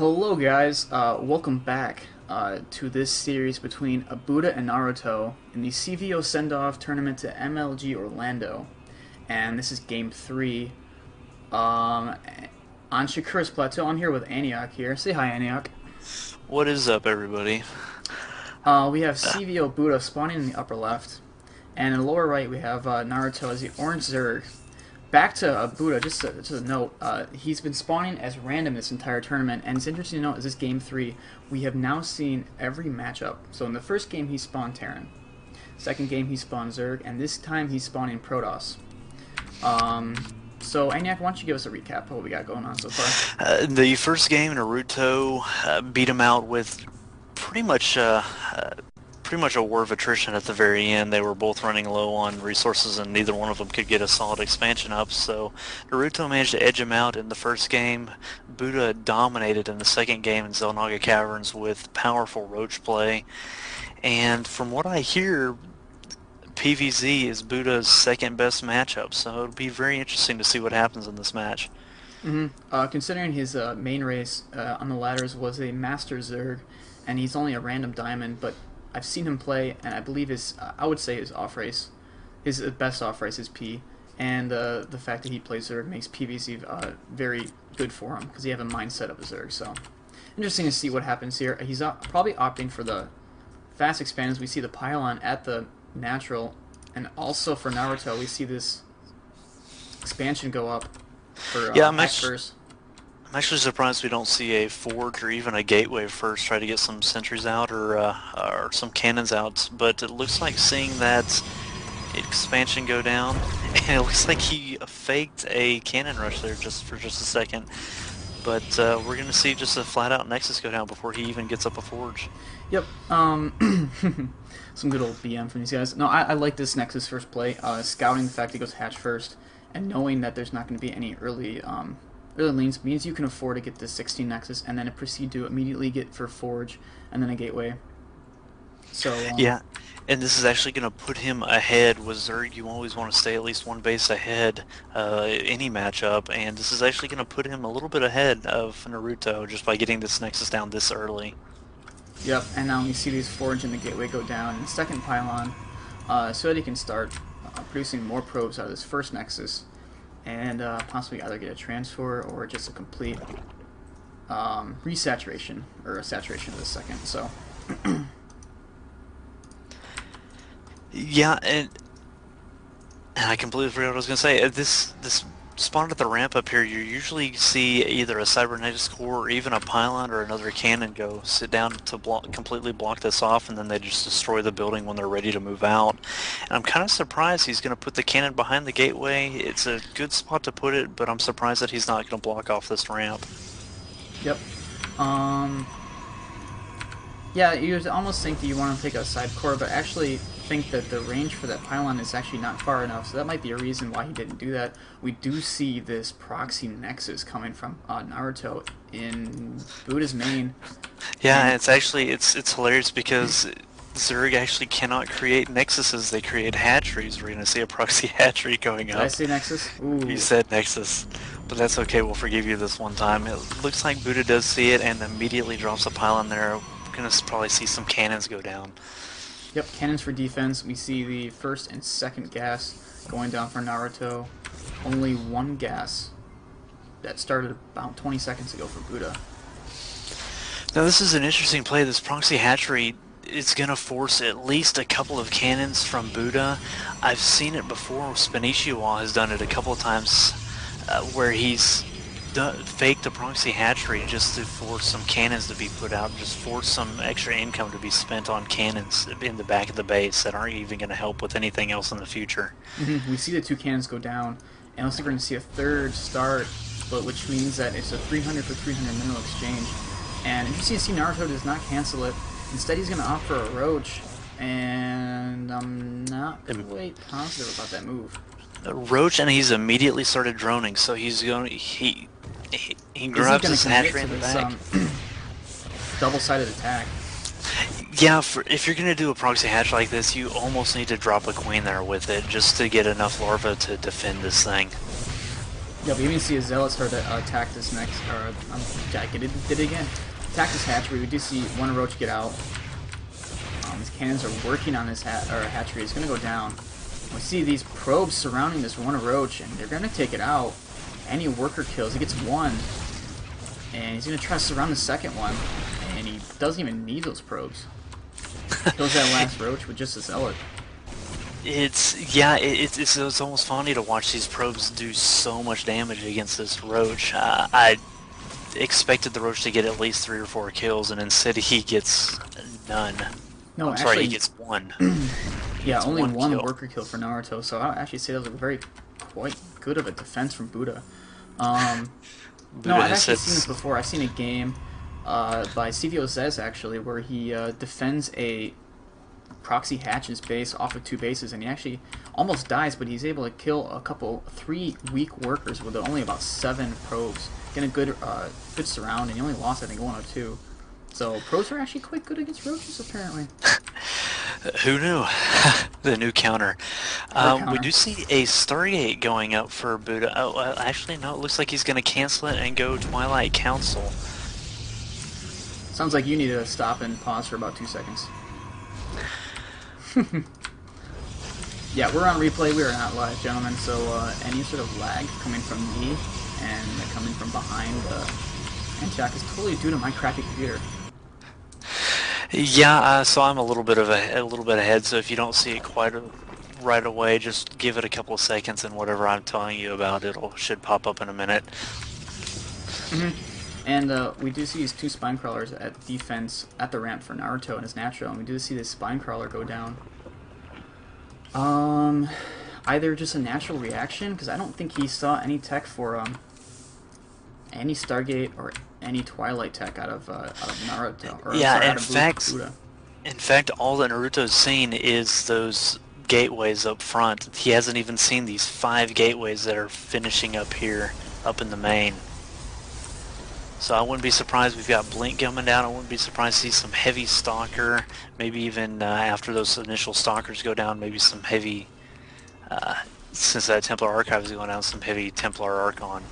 Hello guys, welcome back to this series between BuDDhA and Naruto in the cVo send-off tournament to MLG Orlando. And this is game 3 on Shakura's Plateau. I'm here with Aniok here. Say hi, Aniok. What is up, everybody? We have cVo BuDDhA spawning in the upper left. And in the lower right we have Naruto as the orange Zerg. Back to BuDDhA, just a note, he's been spawning as random this entire tournament, and it's interesting to note, is this game 3, we have now seen every matchup. So in the first game he spawned Terran, second game he spawned Zerg, and this time he's spawning Protoss. So Aniak, why don't you give us a recap of what we got going on so far? The first game, Naruto beat him out with pretty much a war of attrition at the very end. They were both running low on resources and neither one of them could get a solid expansion up, so Naruto managed to edge him out in the first game. BuDDhA dominated in the second game in Xel'Naga Caverns with powerful roach play, and from what I hear, PvZ is BuDDha's second best matchup, so it'll be very interesting to see what happens in this match. Considering his main race on the ladders was a Master Zerg, and he's only a random diamond, but I've seen him play, and I believe I would say his off race, his best off race is P, and the fact that he plays Zerg makes PvZ very good for him, because he have a mindset of a Zerg, so interesting to see what happens here. He's probably opting for the fast expansions. We see the pylon at the natural, and also for Naruto, we see this expansion go up for first. I'm actually surprised we don't see a forge or even a gateway first, try to get some sentries out or some cannons out, but it looks like seeing that expansion go down, and it looks like he faked a cannon rush there for just a second, but we're going to see just a flat-out Nexus go down before he even gets up a forge. Yep, some good old BM from these guys. No, I like this Nexus first play, scouting the fact he goes hatch first, and knowing that there's not going to be any early lanes means you can afford to get the 16 Nexus and then proceed to immediately get for Forge and then a Gateway. So yeah, and this is actually going to put him ahead with Zerg. You always want to stay at least one base ahead any matchup, and this is actually going to put him a little bit ahead of Naruto just by getting this Nexus down this early. Yep, and now we see these Forge and the Gateway go down in the second pylon, so that he can start producing more probes out of this first Nexus, and possibly either get a transfer or just a complete resaturation or a saturation of the second. So yeah, and I completely forgot what I was going to say. This spawn at the ramp up here, you usually see either a cybernetics core or even a pylon or another cannon go sit down to completely block this off, and then they just destroy the building when they're ready to move out. And I'm kind of surprised he's going to put the cannon behind the gateway. It's a good spot to put it, but I'm surprised that he's not going to block off this ramp. Yep. Yeah, you almost think that you want to take a side core, but actually think that the range for that pylon is actually not far enough, so that might be a reason why he didn't do that. We do see this proxy Nexus coming from Naruto in BuDDha's main. Yeah, and it's hilarious because Zerg actually cannot create Nexuses, they create hatcheries. We're going to see a proxy hatchery going up. Did I say Nexus? Ooh. You said Nexus, but that's okay, we'll forgive you this one time. It looks like BuDDhA does see it and immediately drops a pylon there. We're going to probably see some cannons go down. Yep, cannons for defense. We see the first and second gas going down for Naruto. Only one gas that started about 20 seconds ago for BuDDhA. Now this is an interesting play. This proxy hatchery is going to force at least a couple of cannons from BuDDhA. I've seen it before. Spanichiwa has done it a couple of times where he's faked a proxy hatchery just to force some cannons to be put out, just force some extra income to be spent on cannons in the back of the base that aren't even going to help with anything else in the future. We see the two cannons go down, and looks like we're going to see a third start, but which means that it's a 300 for 300 minimal exchange. And interesting to see Naruto does not cancel it. Instead, he's going to opt for a Roach, and I'm not quite positive about that move. Roach, and he's immediately started droning, so he's going. He grabs his hatchery in the back. Double-sided attack. Yeah, if you're going to do a proxy hatch like this, you almost need to drop a queen there with it just to get enough larvae to defend this thing. Yeah, we even see a Zealot start to attack this next, or I did it again. Attack this hatchery. We do see one roach get out. His cannons are working on this hatchery. It's going to go down. We see these probes surrounding this one roach, and they're going to take it out. Any worker kills, he gets one. And he's going to try to surround the second one. And he doesn't even need those probes. Kills that last roach with just a Zealot. It's almost funny to watch these probes do so much damage against this roach. I expected the roach to get at least 3 or 4 kills, and instead he gets none. No, I'm sorry, he gets 1. Yeah, only one kill. worker kill for Naruto, so I would actually say that was quite good of a defense from BuDDhA. No, I've actually seen this before. I've seen a game by cVoZez actually, where he defends a proxy hatch in his base off of 2 bases, and he actually almost dies, but he's able to kill 3 weak workers with only about 7 probes. Getting a good surround, and he only lost, I think, 1 or 2. So probes are actually quite good against roaches, apparently. Who knew? The new counter. We do see a Stargate going up for BuDDhA. Oh, actually, no. It looks like he's going to cancel it and go Twilight Council. Sounds like you need to stop and pause for about 2 seconds. Yeah, we're on replay. We are not live, gentlemen. So any sort of lag coming from me and coming from behind and Jack is totally due to my crappy computer. Yeah, so I'm a little bit ahead. So if you don't see it quite right away, just give it a couple of seconds, and whatever I'm telling you about, should pop up in a minute. And we do see these 2 spine crawlers at defense at the ramp for Naruto and his natural, and we do see this spine crawler go down. Either just a natural reaction, because I don't think he saw any tech for any Stargate or any Twilight tech out of Naruto. Or, yeah, sorry, in fact, all that Naruto's seen is those gateways up front. He hasn't even seen these 5 gateways that are finishing up here, up in the main. So I wouldn't be surprised we've got Blink coming down. I wouldn't be surprised to see some heavy Stalker. Maybe even after those initial Stalkers go down, maybe some heavy, since that Templar Archive is going down, some heavy Templar Archon.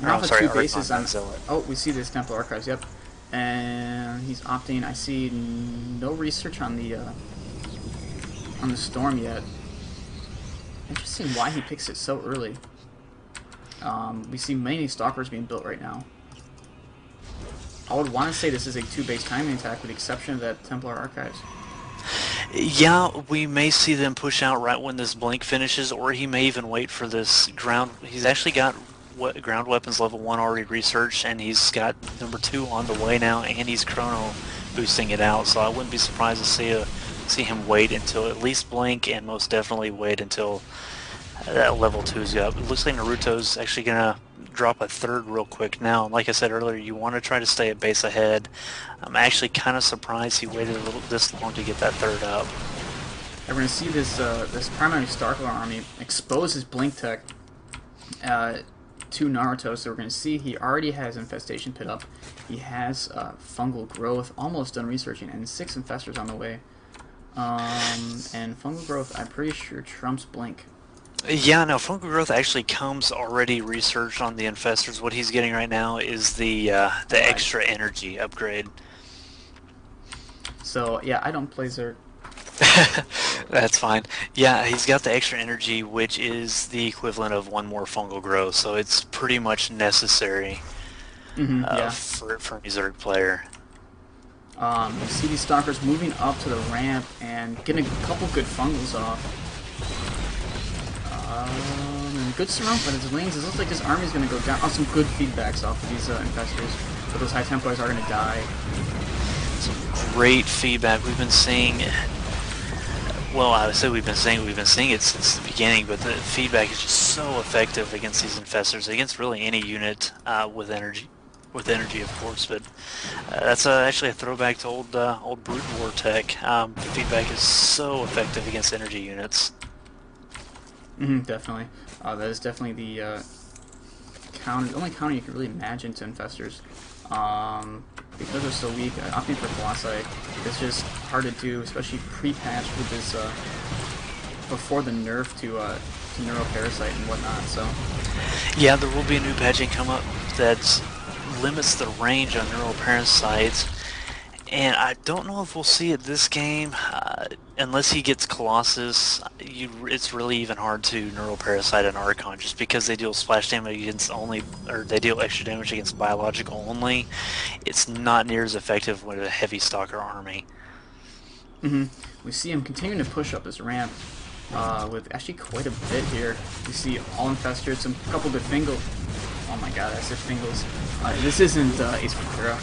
Off of 2 bases on Zealot. Oh, we see this Templar Archives, yep. And he's opting. I see no research on the Storm yet. Interesting why he picks it so early. We see many Stalkers being built right now. I would want to say this is a 2-base timing attack with the exception of that Templar Archives. Yeah, we may see them push out right when this Blink finishes, or he may even wait for this ground. He's actually got ground weapons level 1 already researched, and he's got number 2 on the way now, and he's chrono boosting it out, so I wouldn't be surprised to see him wait until at least Blink, and most definitely wait until that level 2's up. It looks like Naruto's actually going to drop a 3rd real quick now. Like I said earlier, you want to try to stay at base ahead. I'm actually kind of surprised he waited this long to get that 3rd up. And we're going to see this primary Starkler army expose his Blink tech to Naruto, so we're going to see he already has Infestation Pit up. He has Fungal Growth almost done researching, and 6 Infestors on the way. And Fungal Growth, I'm pretty sure, trumps Blink. Yeah, no, Fungal Growth actually comes already researched on the Infestors. What he's getting right now is the extra energy upgrade. So, yeah, I don't play Zerg. That's fine. Yeah, he's got the extra energy, which is the equivalent of 1 more Fungal Growth, so it's pretty much necessary for any Zerg player. You see these Stalkers moving up to the ramp and getting a couple good fungals off. And good surround by his wings. It looks like this army is going to go down. Oh, some good feedbacks off of these Infestors. But those High Templars are going to die. Some great feedback. We've been seeing... Well, I would say we've been seeing it since the beginning, but the feedback is just so effective against these Infestors, against really any unit with energy, of course. But that's actually a throwback to old BuDDhA tech. The feedback is so effective against energy units. Definitely. That is definitely the only counter you can really imagine to Infestors. Because they're so weak, opting for Colossi is just hard to do, especially pre-patch with this before the nerf to Neuroparasite and whatnot. So Yeah, there will be a new patching come up that limits the range on Neuroparasites, and I don't know if we'll see it this game. Unless he gets Colossus, it's really even hard to Neuroparasite an Archon, just because they deal splash damage against only, or they deal extra damage against biological only. It's not near as effective with a heavy Stalker army. we see him continuing to push up his ramp with actually quite a bit here. We see all Infestors, some couple good Fingals. Oh my god, I said Fingals. This isn't Ace Ventura.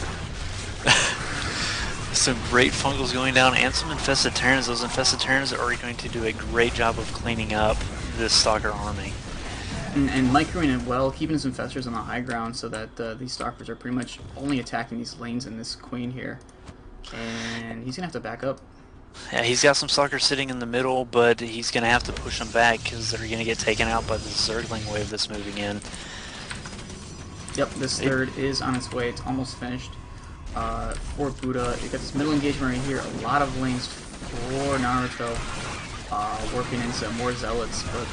Some great fungals going down and some infested Terrans. Those infested Terrans are going to do a great job of cleaning up this Stalker army. And microing it well, keeping his Infestors on the high ground so that these Stalkers are pretty much only attacking these lanes in this Queen here. And he's going to have to back up. Yeah, he's got some Stalkers sitting in the middle, but he's going to have to push them back because they're going to get taken out by the Zergling wave that's moving in. Yep, this third is on its way. It's almost finished. For BuDDhA, you got this middle engagement right here. A lot of lanes for Naruto, working into more Zealots, but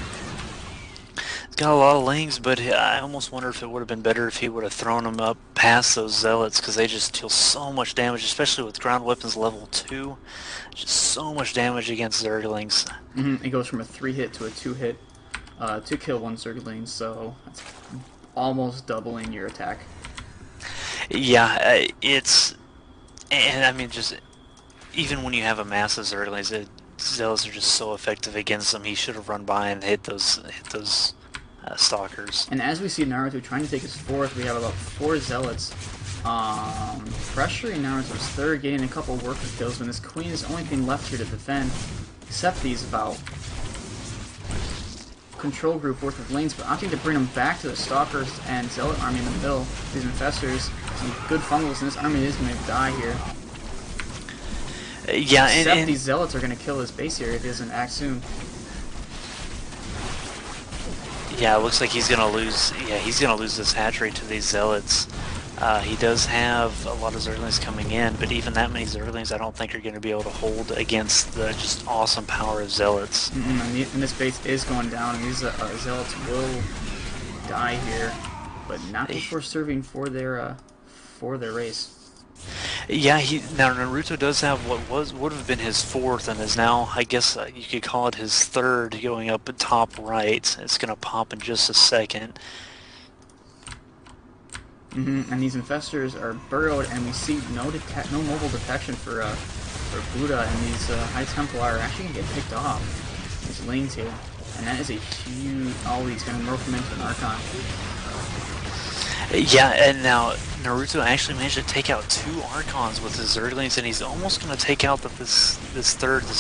it's got a lot of lanes, but I almost wonder if it would have been better if he would have thrown them up past those Zealots, because they just deal so much damage, especially with ground weapons level 2. Just so much damage against Zerglings. It goes from a 3-hit to a 2-hit to kill one Zergling, so that's almost doubling your attack. Yeah, and I mean, just even when you have a massive Zerglings, Zealots are just so effective against them. He should have run by and hit those Stalkers. And as we see Naruto trying to take his fourth, we have about 4 Zealots pressuring Naruto's third, getting a couple worker kills when this Queen is the only thing left here to defend, except these about control group worth of lanes, but opting to bring them back to the Stalkers and Zealot army in the middle. These Infestors, some good fungals, and this army is going to die here. Yeah, except these Zealots are going to kill his base here if he doesn't act soon. Yeah, it looks like he's going to lose. Yeah, he's going to lose this hatchery to these Zealots. He does have a lot of Zerglings coming in, but even that many Zerglings I don't think are going to be able to hold against the just awesome power of Zealots. And this base is going down, and these Zealots will die here, but not before serving for their race. Yeah, now Naruto does have what would have been his fourth, and is now, I guess you could call it his third, going up at top right. It's going to pop in just a second. And these Infestors are burrowed, and we see no mobile detection for BuDDhA, and these High Templar are actually going to get picked off, these lanes here. And that is a huge... Oh, he's going to morph them into an Archon. Yeah, and now Naruto actually managed to take out 2 Archons with his Zerglings, and he's almost going to take out this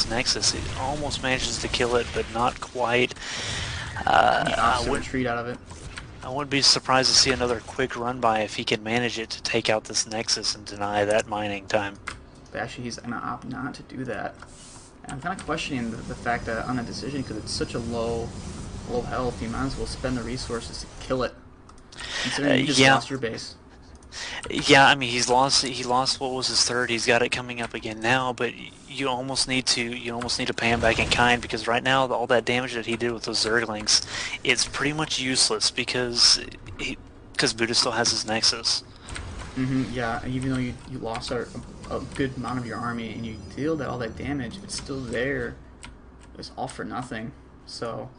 Nexus. He almost manages to kill it, but not quite. I would retreat out of it. I wouldn't be surprised to see another quick run by if he can manage it to take out this Nexus and deny that mining time. But actually, he's going to opt not to do that. And I'm kind of questioning the fact that on that decision, because it's such a low health, you might as well spend the resources to kill it. Considering you just lost your base. Yeah, I mean, he lost what was his third. He's got it coming up again now, but you almost need to pay him back in kind, because right now all that damage that he did with those Zerglings, it's pretty much useless because BuDDhA still has his Nexus. Yeah, even though you lost a good amount of your army and you dealt all that damage, it's still there. It's all for nothing. So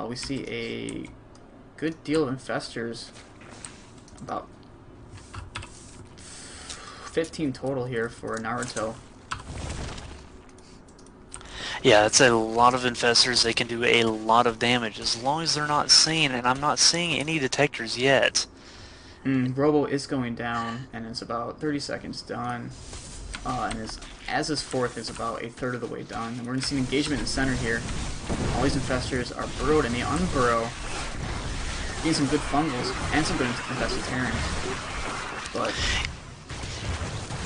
we see a good deal of Infestors, about 15 total here for Naruto. Yeah, it's a lot of Infestors. They can do a lot of damage as long as they're not seen, and I'm not seeing any detectors yet. Robo is going down, and it's about 30 seconds done. And as his fourth is about a third of the way done. And we're going to see an engagement in the center here. All these Infestors are burrowed, and they unburrow, getting some good fungals and some good infested Terrans. But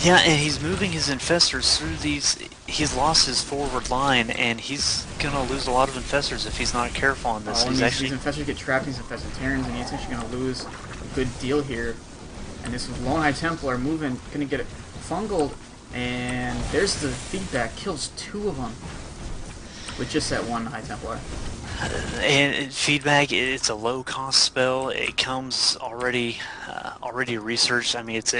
yeah, and he's moving his Infestors through these. He's lost his forward line, and he's gonna lose a lot of Infestors if he's not careful on this. These Infestors get trapped in these infested Terrans, and he's actually gonna lose a good deal here. And this lone High Templar moving, gonna get it fungaled, and there's the feedback, kills 2 of them. with just that one High Templar. And feedback, it's a low-cost spell. It comes already researched. I mean, it's